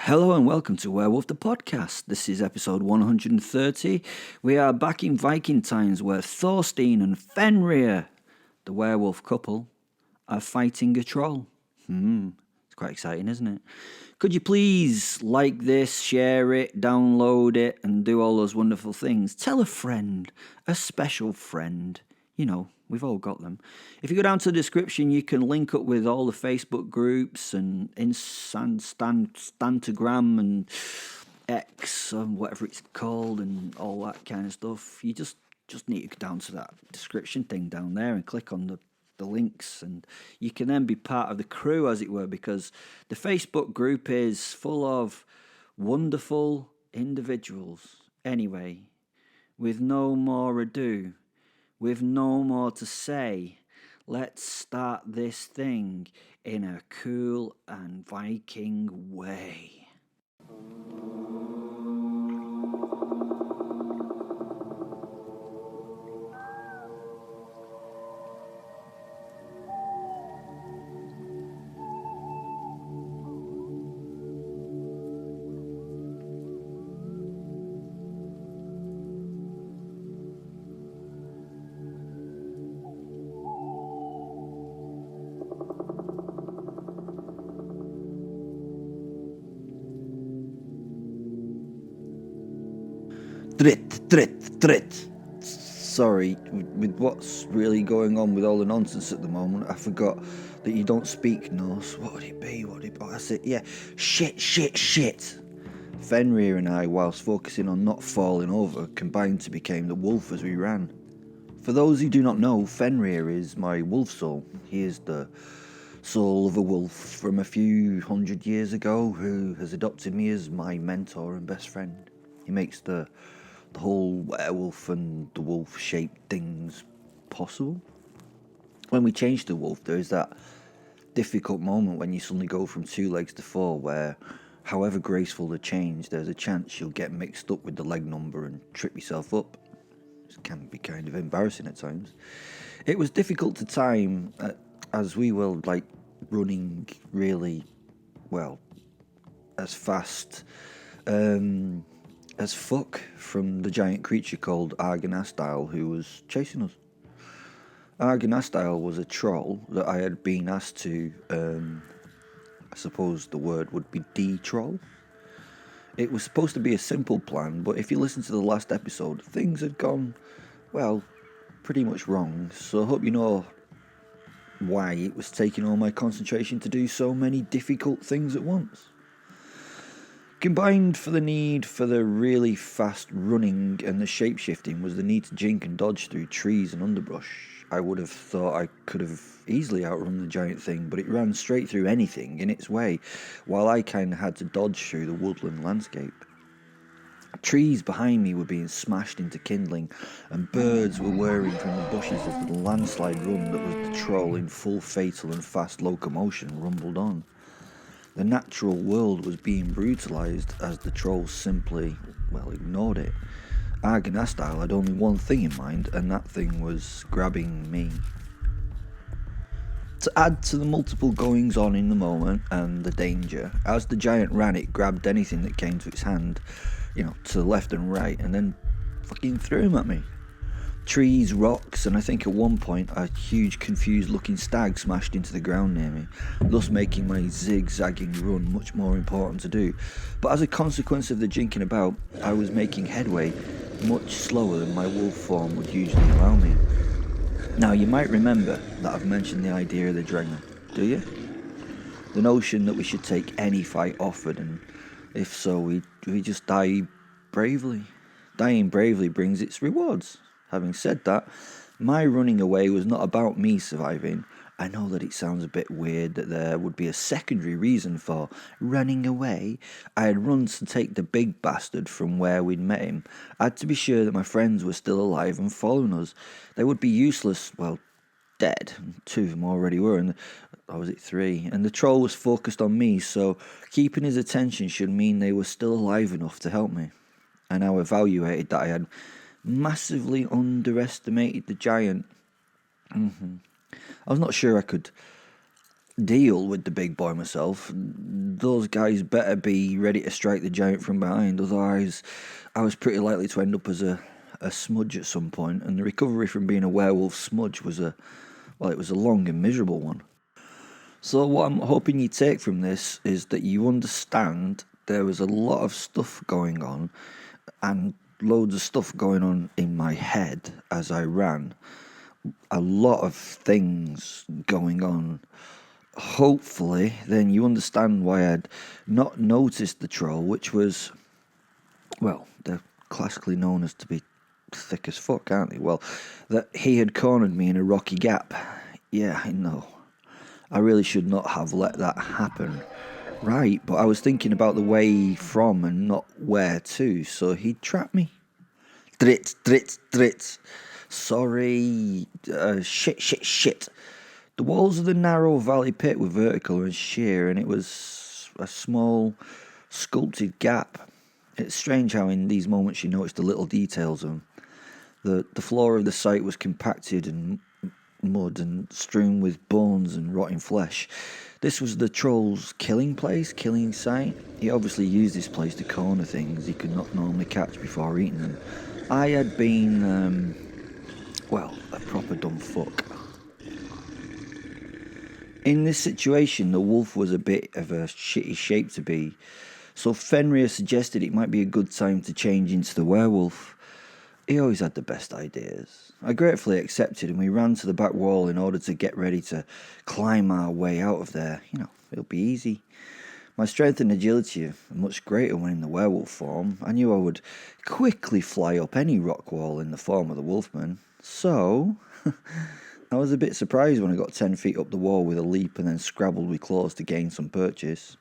Hello and welcome to Werewolf the Podcast. This is episode 130. We are back in Viking times where Thorstein and Fenrir, the werewolf couple, are fighting a troll. It's quite exciting, isn't it? Could you please like this, share it, download it, and do all those wonderful things? Tell a friend, a special friend. You know, we've all got them. If you go down to the description, you can link up with all the Facebook groups and Instagram and X or whatever it's called and all that kind of stuff. You just need to go down to that description thing down there and click on the links, and you can then be part of the crew, as it were, because the Facebook group is full of wonderful individuals. Anyway, with no more ado, with no more to say, let's start this thing in a cool and Viking way. Drit. Sorry, with what's really going on with all the nonsense at the moment, I forgot that you don't speak Norse. What would it be? Oh, that's it. Yeah. Shit. Fenrir and I, whilst focusing on not falling over, combined to become the wolf as we ran. For those who do not know, Fenrir is my wolf soul. He is the soul of a wolf from a few hundred years ago who has adopted me as my mentor and best friend. He makes the whole werewolf and the wolf-shaped things possible. When we change to wolf, there is that difficult moment when you suddenly go from 2 legs to 4, where, however graceful the change, there's a chance you'll get mixed up with the leg number and trip yourself up. It can be kind of embarrassing at times. It was difficult to time, as we were running really, as fast as fuck from the giant creature called Argonastyle who was chasing us. Argonastyle was a troll that I had been asked to, I suppose the word would be de-troll. It was supposed to be a simple plan, but if you listen to the last episode, things had gone, pretty much wrong, so I hope you know why it was taking all my concentration to do so many difficult things at once. Combined for the need for the really fast running and the shape-shifting was the need to jink and dodge through trees and underbrush. I would have thought I could have easily outrun the giant thing, but it ran straight through anything in its way, while I kind of had to dodge through the woodland landscape. Trees behind me were being smashed into kindling, and birds were whirring from the bushes as the landslide run that was the troll in full fatal and fast locomotion rumbled on. The natural world was being brutalised as the trolls simply, ignored it. Argonastyle had only one thing in mind, and that thing was grabbing me. To add to the multiple goings-on in the moment and the danger, as the giant ran, it grabbed anything that came to its hand, to the left and right, and then fucking threw him at me. Trees, rocks, and I think at one point a huge confused-looking stag smashed into the ground near me, thus making my zigzagging run much more important to do. But as a consequence of the jinking about, I was making headway much slower than my wolf form would usually allow me. Now, you might remember that I've mentioned the idea of the Dregman, do you? The notion that we should take any fight offered, and if so, we just die bravely. Dying bravely brings its rewards. Having said that, my running away was not about me surviving. I know that it sounds a bit weird that there would be a secondary reason for running away. I had run to take the big bastard from where we'd met him. I had to be sure that my friends were still alive and following us. They would be useless, dead. 2 of them already were, and I was at 3. And the troll was focused on me, so keeping his attention should mean they were still alive enough to help me. I now evaluated that I had massively underestimated the giant. I was not sure I could deal with the big boy myself. Those guys better be ready to strike the giant from behind, otherwise I was pretty likely to end up as a smudge at some point, and the recovery from being a werewolf smudge was it was a long and miserable one. So what I'm hoping you take from this is that you understand there was a lot of stuff going on, and loads of stuff going on in my head as I ran. A lot of things going on. Hopefully, then you understand why I'd not noticed the troll, which was, well, they're classically known as to be thick as fuck, aren't they? Well, that he had cornered me in a rocky gap. Yeah, I know. I really should not have let that happen. Right, but I was thinking about the way from and not where to, so he trapped me. Drit, drit, drit. Sorry. Shit. The walls of the narrow valley pit were vertical and sheer, and it was a small, sculpted gap. It's strange how in these moments you notice the little details of them. The floor of the site was compacted and mud and strewn with bones and rotting flesh. This was the troll's killing site. He obviously used this place to corner things he could not normally catch before eating them. I had been, a proper dumb fuck. In this situation, the wolf was a bit of a shitty shape to be, so Fenrir suggested it might be a good time to change into the werewolf. He always had the best ideas. I gratefully accepted, and we ran to the back wall in order to get ready to climb our way out of there. It'll be easy. My strength and agility are much greater when in the werewolf form. I knew I would quickly fly up any rock wall in the form of the wolfman. So, I was a bit surprised when I got 10 feet up the wall with a leap and then scrabbled with claws to gain some purchase.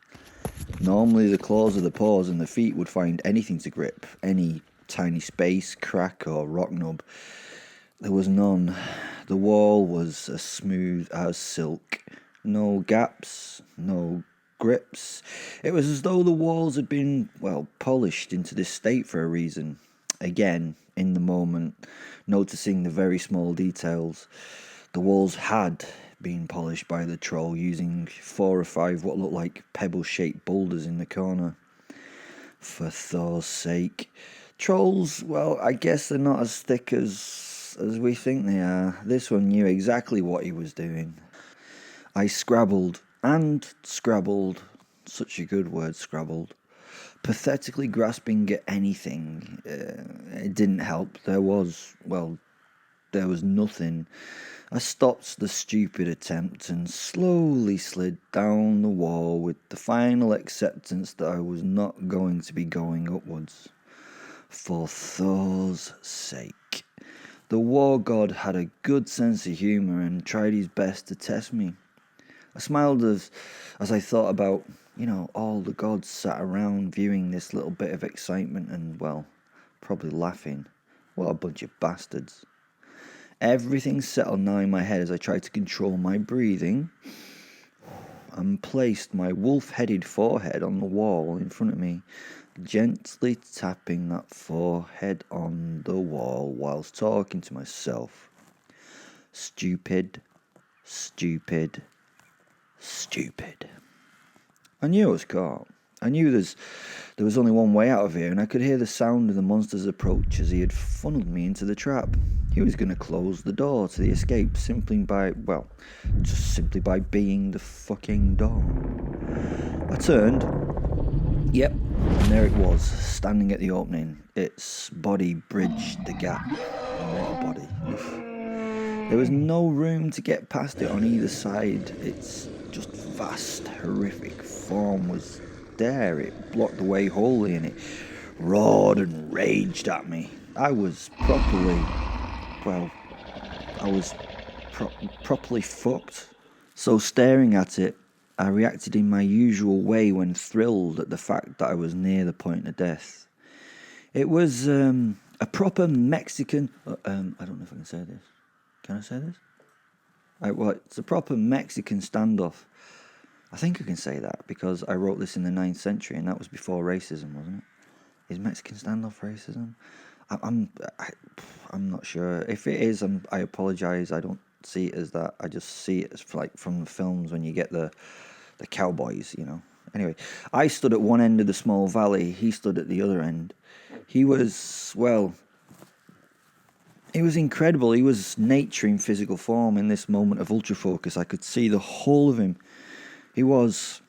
Normally the claws of the paws and the feet would find anything to grip, any tiny space, crack or rock nub. There was none. The wall was as smooth as silk. No gaps, no grips. It was as though the walls had been, polished into this state for a reason. Again, in the moment, noticing the very small details. The walls had been polished by the troll using 4 or 5 what looked like pebble-shaped boulders in the corner. For Thor's sake. Trolls, I guess they're not as thick as we think they are. This one knew exactly what he was doing. I scrabbled and scrabbled, such a good word, scrabbled, pathetically grasping at anything. It didn't help. There was nothing. I stopped the stupid attempt and slowly slid down the wall with the final acceptance that I was not going to be going upwards. For Thor's sake. The war god had a good sense of humour and tried his best to test me. I smiled as I thought about, all the gods sat around viewing this little bit of excitement and, probably laughing. What a bunch of bastards. Everything settled now in my head as I tried to control my breathing and placed my wolf-headed forehead on the wall in front of me, gently tapping that forehead on the wall whilst talking to myself. Stupid. I knew I was caught. I knew there was only one way out of here, and I could hear the sound of the monster's approach as he had funneled me into the trap. He was going to close the door to the escape simply by being the fucking door. I turned. Yep, and there it was, standing at the opening. Its body bridged the gap. What a body. There was no room to get past it on either side. Its just vast, horrific form was there. It blocked the way wholly, and it roared and raged at me. I was properly fucked. So staring at it, I reacted in my usual way when thrilled at the fact that I was near the point of death. It was a proper Mexican... I don't know if I can say this. Can I say this? It's a proper Mexican standoff. I think I can say that because I wrote this in the 9th century and that was before racism, wasn't it? Is Mexican standoff racism? I'm not sure. If it is, I apologise. I don't see it as that. I just see it as like from the films when you get the cowboys, Anyway, I stood at one end of the small valley. He stood at the other end. He was, well, he was incredible. He was nature in physical form in this moment of ultra focus. I could see the whole of him. He was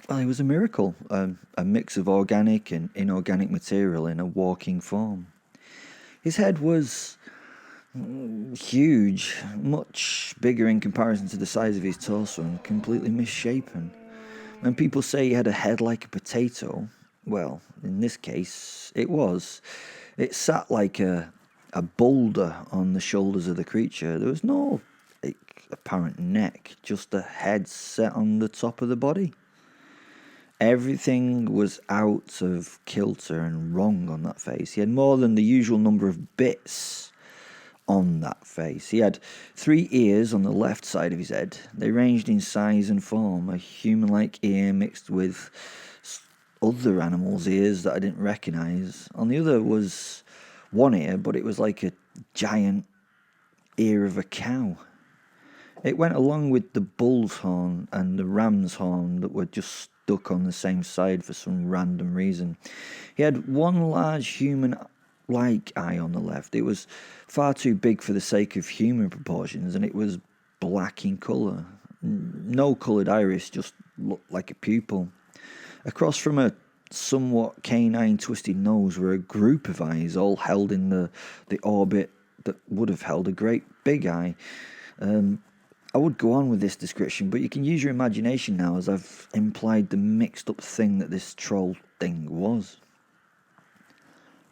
a miracle, a mix of organic and inorganic material in a walking form. His head was huge, much bigger in comparison to the size of his torso, and completely misshapen. When people say he had a head like a potato, well, in this case, it was. It sat like a boulder on the shoulders of the creature. There was no apparent neck, just a head set on the top of the body. Everything was out of kilter and wrong on that face. He had more than the usual number of bits on that face. He had 3 ears on the left side of his head. They ranged in size and form, a human-like ear mixed with other animals' ears that I didn't recognise. On the other was 1 ear, but it was like a giant ear of a cow. It went along with the bull's horn and the ram's horn that were just stuck on the same side for some random reason. He had 1 large human-like eye on the left. It was far too big for the sake of human proportions, and it was black in colour. No coloured iris, just looked like a pupil. Across from a somewhat canine twisted nose were a group of eyes, all held in the orbit that would have held a great big eye. I would go on with this description, but you can use your imagination now, as I've implied the mixed up thing that this troll thing was.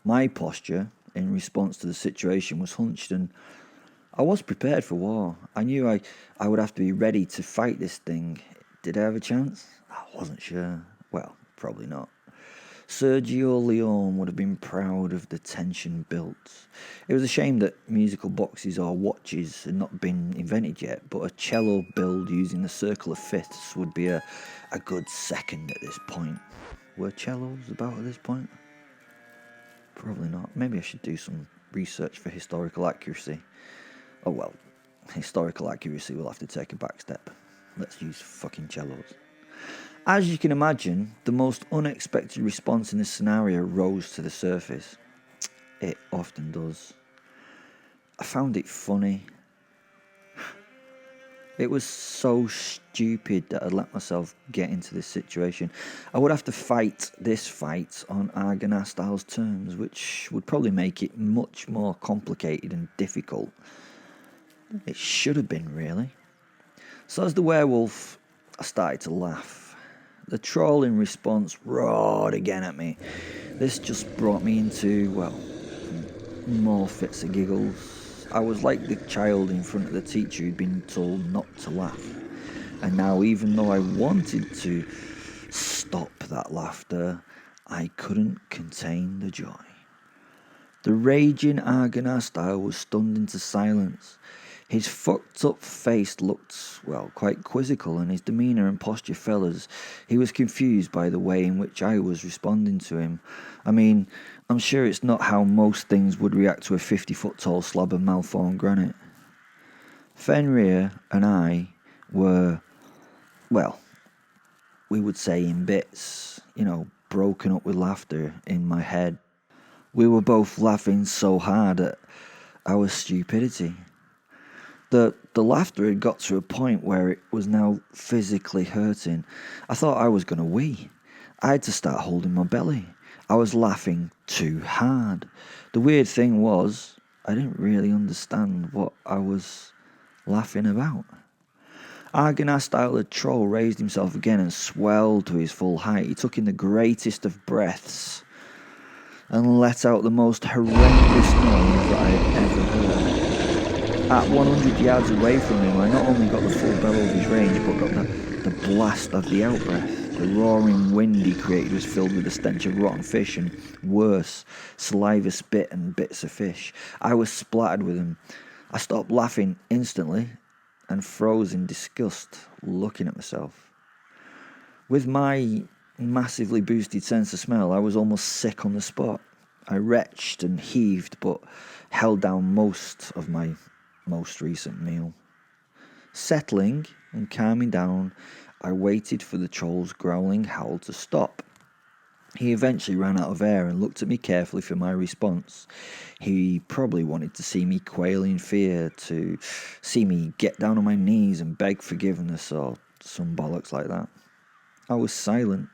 My posture in response to the situation was hunched, and I was prepared for war. I knew I would have to be ready to fight this thing. Did I have a chance? I wasn't sure. Well, probably not. Sergio Leone would have been proud of the tension built. It was a shame that musical boxes or watches had not been invented yet, but a cello build using the circle of fifths would be a good second at this point. Were cellos about at this point? Probably not. Maybe I should do some research for historical accuracy. Oh well, historical accuracy will have to take a back step. Let's use fucking cellos. As you can imagine, the most unexpected response in this scenario rose to the surface. It often does. I found it funny. It was so stupid that I'd let myself get into this situation. I would have to fight this fight on Argonath-style terms, which would probably make it much more complicated and difficult. It should have been, really. So as the werewolf, I started to laugh. The troll in response roared again at me. This just brought me into, well, more fits of giggles. I was like the child in front of the teacher who'd been told not to laugh. And now, even though I wanted to stop that laughter, I couldn't contain the joy. The raging Argonath style was stunned into silence. His fucked up face looked, well, quite quizzical, and his demeanour and posture fell as he was confused by the way in which I was responding to him. I mean, I'm sure it's not how most things would react to a 50-foot tall slab of malformed granite. Fenrir and I were, well, we would say in bits, broken up with laughter in my head. We were both laughing so hard at our stupidity. The laughter had got to a point where it was now physically hurting. I thought I was going to wee. I had to start holding my belly. I was laughing too hard. The weird thing was, I didn't really understand what I was laughing about. Argonath-style, the troll raised himself again and swelled to his full height. He took in the greatest of breaths and let out the most horrendous noise that I had ever heard. At 100 yards away from him, I not only got the full bellow of his range, but got the blast of the outbreath. The roaring wind he created was filled with the stench of rotten fish and, worse, saliva spit and bits of fish. I was splattered with them. I stopped laughing instantly and froze in disgust, looking at myself. With my massively boosted sense of smell, I was almost sick on the spot. I retched and heaved, but held down most of my most recent meal. Settling and calming down, I waited for the troll's growling howl to stop. He eventually ran out of air and looked at me carefully for my response. He probably wanted to see me quail in fear, to see me get down on my knees and beg forgiveness or some bollocks like that. I was silent.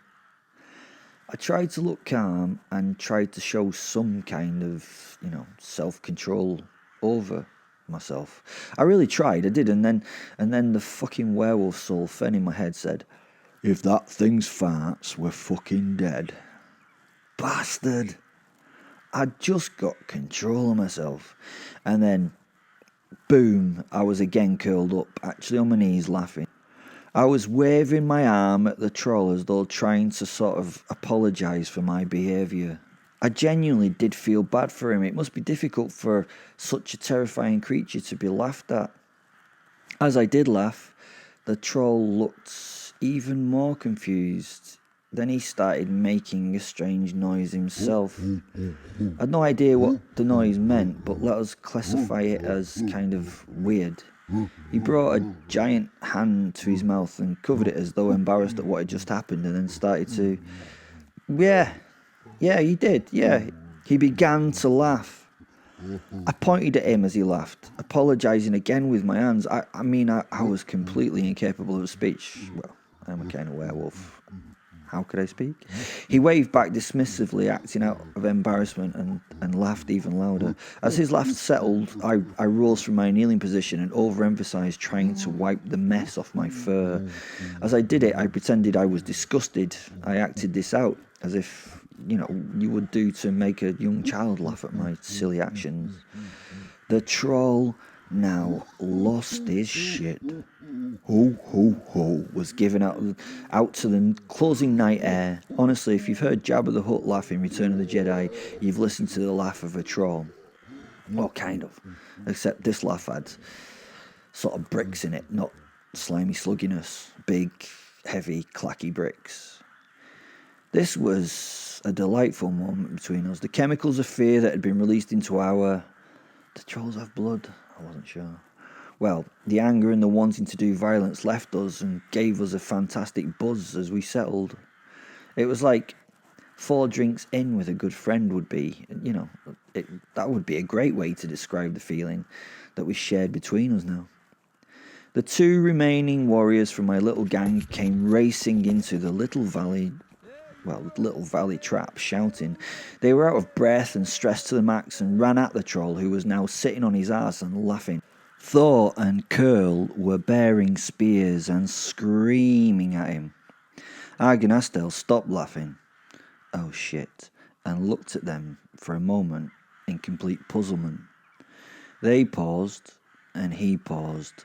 I tried to look calm and tried to show some kind of, self-control over myself. I really tried, I did, and then the fucking werewolf soul fen in my head said, "If that thing's farts, we're fucking dead." Bastard! I just got control of myself. And then, boom, I was again curled up, actually on my knees laughing. I was waving my arm at the troll as though trying to sort of apologise for my behaviour. I genuinely did feel bad for him. It must be difficult for such a terrifying creature to be laughed at. As I did laugh, the troll looked even more confused. Then he started making a strange noise himself. I had no idea what the noise meant, but let us classify it as kind of weird. He brought a giant hand to his mouth and covered it as though embarrassed at what had just happened, and then started to... Yeah, he did, yeah. He began to laugh. I pointed at him as he laughed, apologising again with my hands. I was completely incapable of speech. Well, I'm a kind of werewolf. How could I speak? He waved back dismissively, acting out of embarrassment, and laughed even louder. As his laugh settled, I rose from my kneeling position and overemphasised trying to wipe the mess off my fur. As I did it, I pretended I was disgusted. I acted this out, as if, you would do to make a young child laugh at my silly actions. The troll now lost his shit. Ho, ho, ho, was given out to the closing night air. Honestly, if you've heard Jabba the Hutt laugh in Return of the Jedi, you've listened to the laugh of a troll. Well, kind of. Except this laugh had sort of bricks in it, not slimy slugginess. Big, heavy, clacky bricks. This was a delightful moment between us. The chemicals of fear that had been released into our... The trolls have blood? I wasn't sure. Well, the anger and the wanting to do violence left us and gave us a fantastic buzz as we settled. It was like 4 drinks in with a good friend would be. That would be a great way to describe the feeling that we shared between us now. The 2 remaining warriors from my little gang came racing into the little valley trap, shouting. They were out of breath and stressed to the max and ran at the troll, who was now sitting on his arse and laughing. Thor and Curl were bearing spears and screaming at him. Arganastel stopped laughing. Oh shit, and looked at them for a moment in complete puzzlement. They paused, and he paused,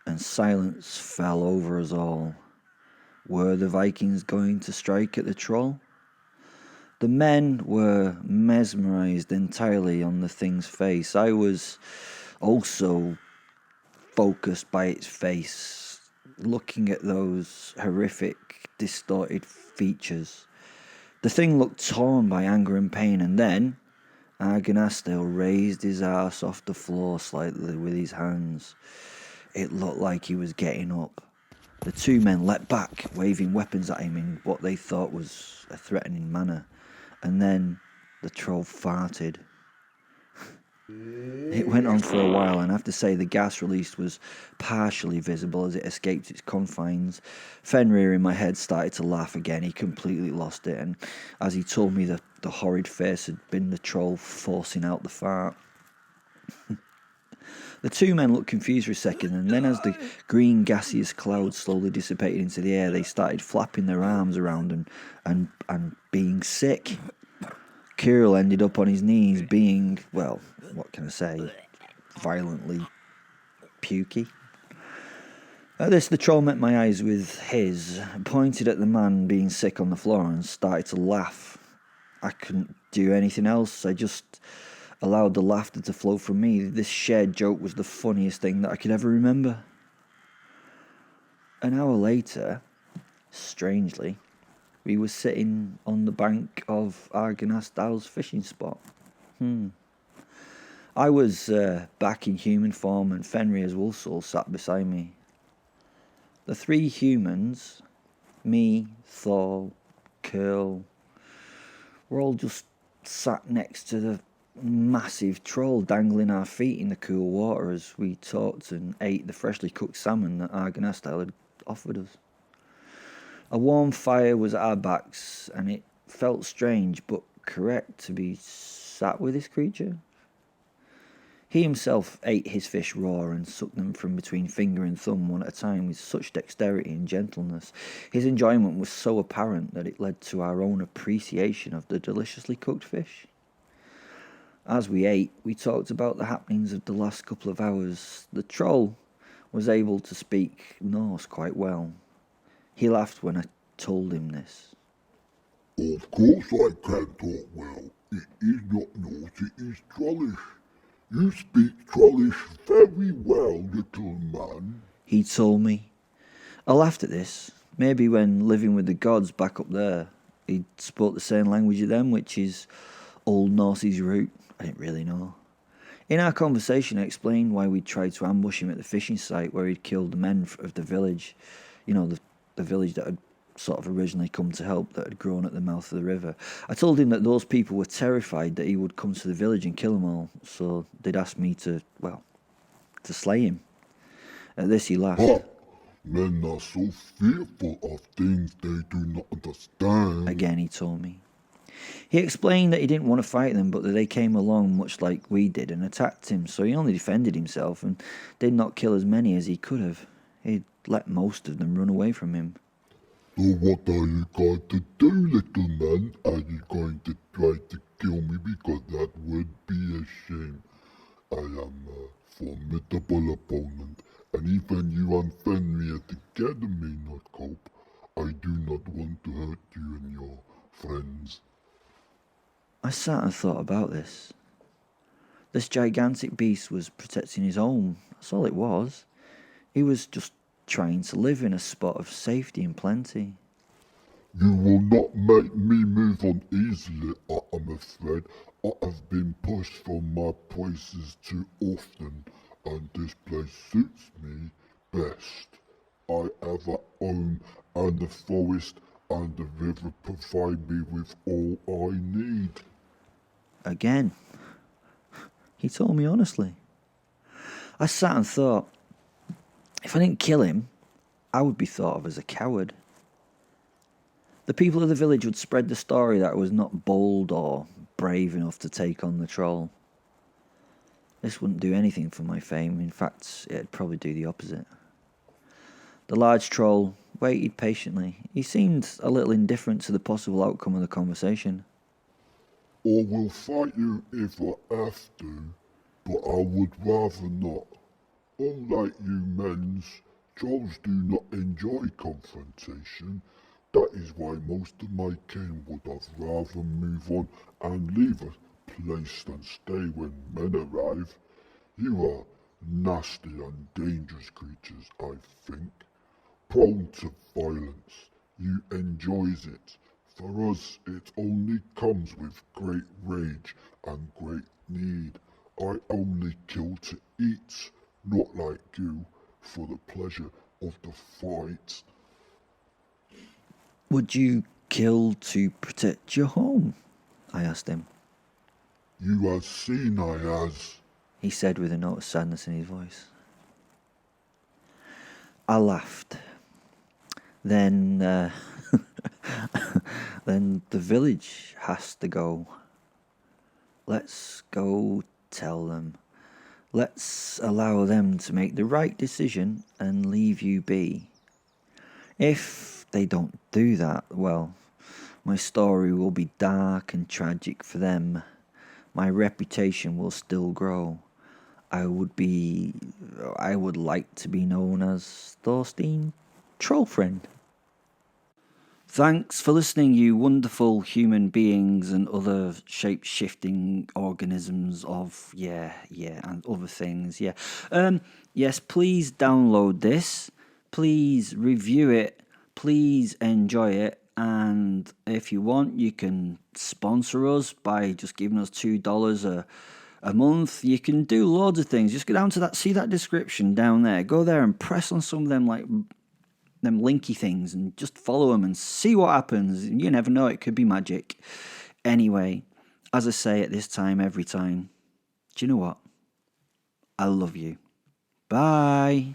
and silence fell over us all. Were the Vikings going to strike at the troll? The men were mesmerised entirely on the thing's face. I was also focused by its face, looking at those horrific, distorted features. The thing looked torn by anger and pain, and then Arganastel raised his arse off the floor slightly with his hands. It looked like he was getting up. The 2 men leapt back, waving weapons at him in what they thought was a threatening manner, and then the troll farted. It went on for a while, and I have to say the gas released was partially visible as it escaped its confines. Fenrir in my head started to laugh again. He completely lost it, and as he told me that the horrid face had been the troll forcing out the fart. The 2 men looked confused for a second, and then as the green gaseous cloud slowly dissipated into the air, they started flapping their arms around and being sick. Kirill ended up on his knees being, well, what can I say, violently pukey. At this, the troll met my eyes with his, pointed at the man being sick on the floor and started to laugh. I couldn't do anything else. I just allowed the laughter to flow from me. This shared joke was the funniest thing that I could ever remember. An hour later, strangely, we were sitting on the bank of Arganastal's fishing spot. I was back in human form and Fenrir's Wolfsoul sat beside me. The three humans, me, Thor, Curl, were all just sat next to the massive troll dangling our feet in the cool water as we talked and ate the freshly cooked salmon that Argonastel had offered us. A warm fire was at our backs and it felt strange but correct to be sat with this creature. He himself ate his fish raw and sucked them from between finger and thumb one at a time with such dexterity and gentleness. His enjoyment was so apparent that it led to our own appreciation of the deliciously cooked fish. As we ate, we talked about the happenings of the last couple of hours. The troll was able to speak Norse quite well. He laughed when I told him this. Of course I can talk well. It is not Norse, it is Trollish. You speak Trollish very well, little man. He told me. I laughed at this. Maybe when living with the gods back up there, he spoke the same language as them, which is Old Norse's root. I didn't really know. In our conversation, I explained why we'd tried to ambush him at the fishing site where he'd killed the men of the village. You know, the village that had sort of originally come to help, that had grown at the mouth of the river. I told him that those people were terrified that he would come to the village and kill them all, so they'd asked me to slay him. At this he laughed. Ha! Men are so fearful of things they do not understand. Again he told me. He explained that he didn't want to fight them, but that they came along much like we did and attacked him, so he only defended himself and did not kill as many as he could have. He'd let most of them run away from him. So what are you going to do, little man? Are you going to try to kill me? Because that would be a shame. I am a formidable opponent, and even you and Fenrir together may not cope. I do not want to hurt you and your friends. I sat and thought about this. This gigantic beast was protecting his home. That's all it was. He was just trying to live in a spot of safety and plenty. You will not make me move on easily, I am afraid. I have been pushed from my places too often, and this place suits me best. I have a home, and the forest and the river provide me with all I need. Again, he told me honestly. I sat and thought, if I didn't kill him, I would be thought of as a coward. The people of the village would spread the story that I was not bold or brave enough to take on the troll. This wouldn't do anything for my fame. In fact, it'd probably do the opposite. The large troll waited patiently. He seemed a little indifferent to the possible outcome of the conversation. I will fight you if I have to, but I would rather not. Unlike you men's, trolls do not enjoy confrontation. That is why most of my kin would have rather move on and leave a place than stay when men arrive. You are nasty and dangerous creatures, I think. Prone to violence. You enjoys it. For us, it only comes with great rage and great need. I only kill to eat, not like you, for the pleasure of the fight. Would you kill to protect your home? I asked him. You have seen I has. He said with a note of sadness in his voice. I laughed. Then then the village has to go. Let's go tell them. Let's allow them to make the right decision and leave you be. If they don't do that, well, my story will be dark and tragic for them. My reputation will still grow. I would like to be known as Thorstein Trollfriend. Thanks for listening, you wonderful human beings and other shape-shifting organisms of, and other things, yes, please download this. Please review it. Please enjoy it. And if you want, you can sponsor us by just giving us $2 a month. You can do loads of things. Just go down to see that description down there. Go there and press on some of them them linky things and just follow them and see what happens. You never know, it could be magic. Anyway, as I say at this time, every time, do you know what? I love you. Bye.